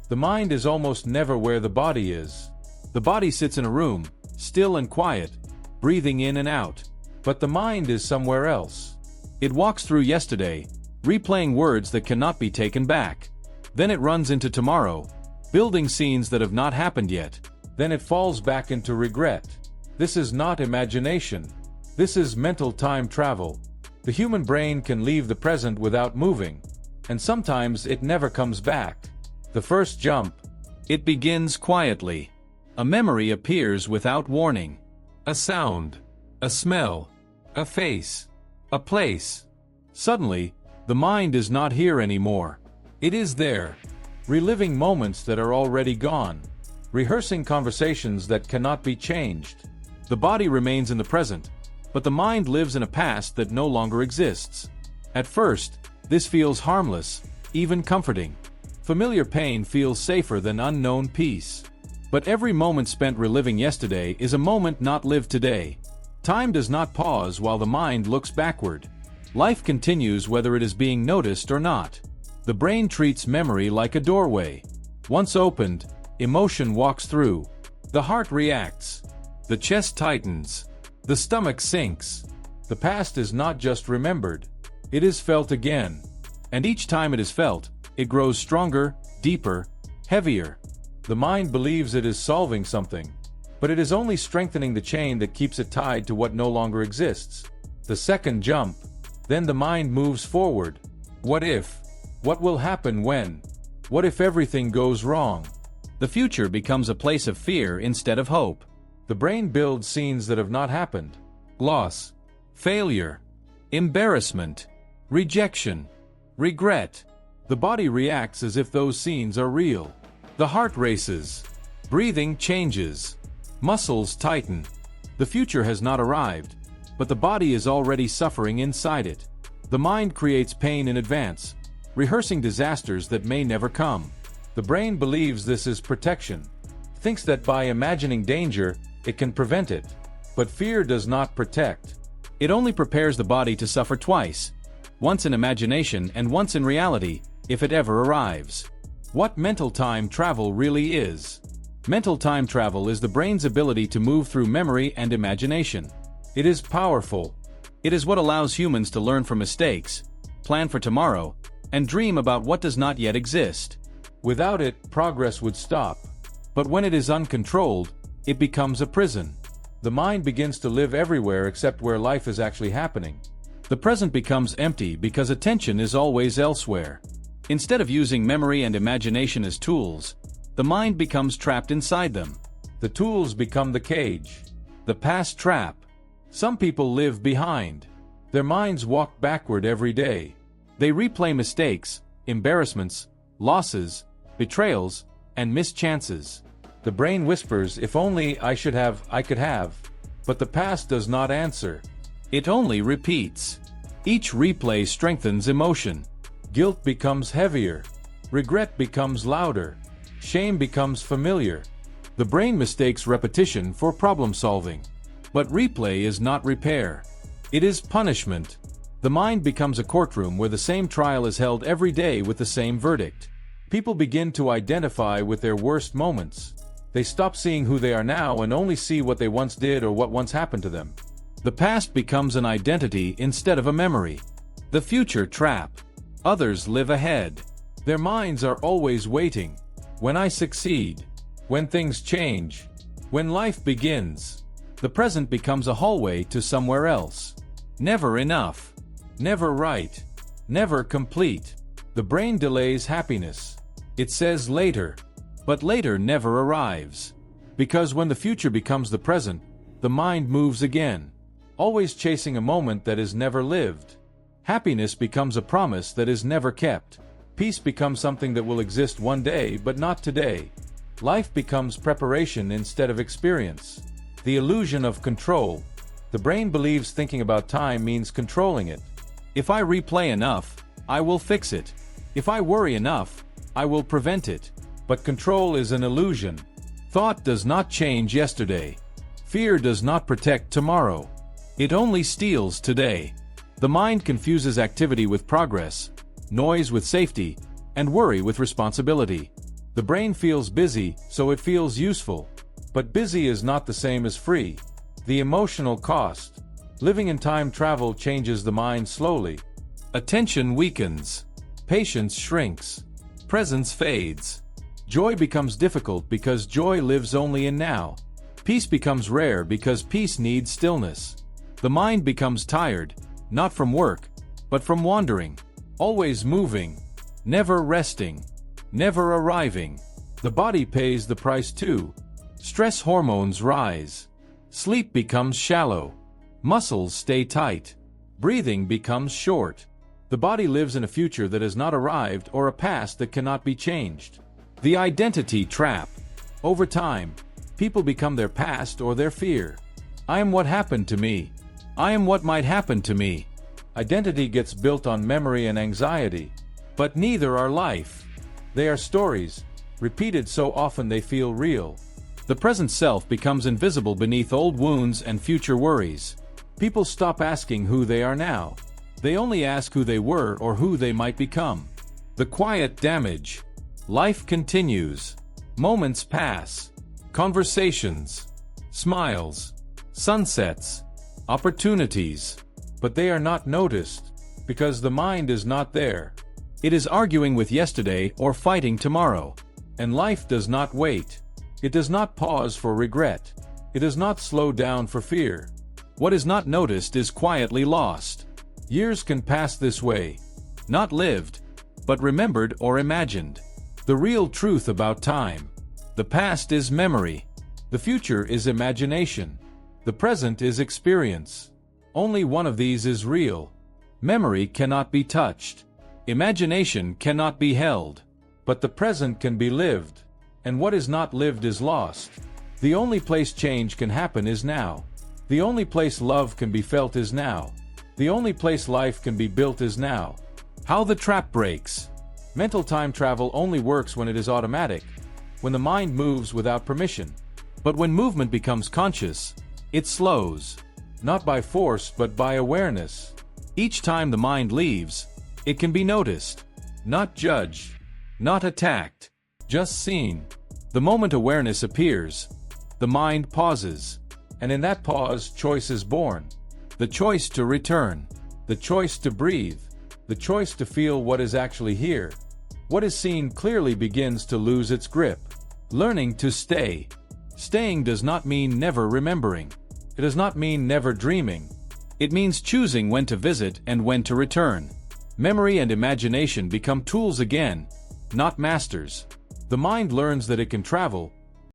The mind is almost never where the body is. The body sits in a room, still and quiet, breathing in and out. But the mind is somewhere else. It walks through yesterday, replaying words that cannot be taken back. Then it runs into tomorrow, building scenes that have not happened yet. Then it falls back into regret. This is not imagination. This is mental time travel. The human brain can leave the present without moving, and sometimes it never comes back. The first jump. It begins quietly. A memory appears without warning. A sound, a smell, a face, a place. Suddenly, the mind is not here anymore. It is there, reliving moments that are already gone, rehearsing conversations that cannot be changed. The body remains in the present, but the mind lives in a past that no longer exists. At first, this feels harmless, even comforting. Familiar pain feels safer than unknown peace. But every moment spent reliving yesterday is a moment not lived today. Time does not pause while the mind looks backward. Life continues whether it is being noticed or not. The brain treats memory like a doorway. Once opened, emotion walks through. The heart reacts. The chest tightens. The stomach sinks. The past is not just remembered. It is felt again. And each time it is felt, it grows stronger, deeper, heavier. The mind believes it is solving something, but it is only strengthening the chain that keeps it tied to what no longer exists. The second jump. Then the mind moves forward. What if? What will happen when? What if everything goes wrong? The future becomes a place of fear instead of hope. The brain builds scenes that have not happened. Loss, failure, embarrassment, rejection, regret. The body reacts as if those scenes are real. The heart races. Breathing changes. Muscles tighten. The future has not arrived, but the body is already suffering inside it. The mind creates pain in advance, rehearsing disasters that may never come. The brain believes this is protection, thinks that by imagining danger, it can prevent it. But fear does not protect. It only prepares the body to suffer twice, once in imagination and once in reality, if it ever arrives. What mental time travel really is. Mental time travel is the brain's ability to move through memory and imagination. It is powerful. It is what allows humans to learn from mistakes, plan for tomorrow, and dream about what does not yet exist. Without it, progress would stop. But when it is uncontrolled, it becomes a prison. The mind begins to live everywhere except where life is actually happening. The present becomes empty because attention is always elsewhere. Instead of using memory and imagination as tools, the mind becomes trapped inside them. The tools become the cage, the past trap. Some people live behind. Their minds walk backward every day. They replay mistakes, embarrassments, losses, betrayals, and missed chances. The brain whispers, if only I could have. But the past does not answer. It only repeats. Each replay strengthens emotion. Guilt becomes heavier. Regret becomes louder. Shame becomes familiar. The brain mistakes repetition for problem solving. But replay is not repair. It is punishment. The mind becomes a courtroom where the same trial is held every day with the same verdict. People begin to identify with their worst moments. They stop seeing who they are now and only see what they once did or what once happened to them. The past becomes an identity instead of a memory. The future trap. Others live ahead. Their minds are always waiting. When I succeed. When things change. When life begins. The present becomes a hallway to somewhere else. Never enough. Never right. Never complete. The brain delays happiness. It says later. But later never arrives. Because when the future becomes the present, the mind moves again, always chasing a moment that is never lived. Happiness becomes a promise that is never kept. Peace becomes something that will exist one day but not today. Life becomes preparation instead of experience. The illusion of control. The brain believes thinking about time means controlling it. If I replay enough, I will fix it. If I worry enough, I will prevent it. But control is an illusion. Thought does not change yesterday. Fear does not protect tomorrow. It only steals today. The mind confuses activity with progress, noise with safety, and worry with responsibility. The brain feels busy, so it feels useful. But busy is not the same as free. The emotional cost. Living in time travel changes the mind slowly. Attention weakens. Patience shrinks. Presence fades. Joy becomes difficult because joy lives only in now. Peace becomes rare because peace needs stillness. The mind becomes tired, not from work, but from wandering. Always moving. Never resting. Never arriving. The body pays the price too. Stress hormones rise. Sleep becomes shallow. Muscles stay tight. Breathing becomes short. The body lives in a future that has not arrived or a past that cannot be changed. The identity trap. Over time, people become their past or their fear. I am what happened to me. I am what might happen to me. Identity gets built on memory and anxiety. But neither are life. They are stories, repeated so often they feel real. The present self becomes invisible beneath old wounds and future worries. People stop asking who they are now. They only ask who they were or who they might become. The quiet damage. Life continues. Moments pass. Conversations. Smiles. Sunsets. Opportunities. But they are not noticed, because the mind is not there. It is arguing with yesterday or fighting tomorrow. And life does not wait. It does not pause for regret. It does not slow down for fear. What is not noticed is quietly lost. Years can pass this way. Not lived, but remembered or imagined. The real truth about time. The past is memory. The future is imagination. The present is experience. Only one of these is real. Memory cannot be touched. Imagination cannot be held. But the present can be lived. And what is not lived is lost. The only place change can happen is now. The only place love can be felt is now. The only place life can be built is now. How the trap breaks. Mental time travel only works when it is automatic, when the mind moves without permission. But when movement becomes conscious, it slows. Not by force, but by awareness. Each time the mind leaves, it can be noticed. Not judged. Not attacked. Just seen. The moment awareness appears, the mind pauses. And in that pause, choice is born. The choice to return. The choice to breathe. The choice to feel what is actually here. What is seen clearly begins to lose its grip. Learning to stay. Staying does not mean never remembering. It does not mean never dreaming. It means choosing when to visit and when to return. Memory and imagination become tools again, not masters. The mind learns that it can travel,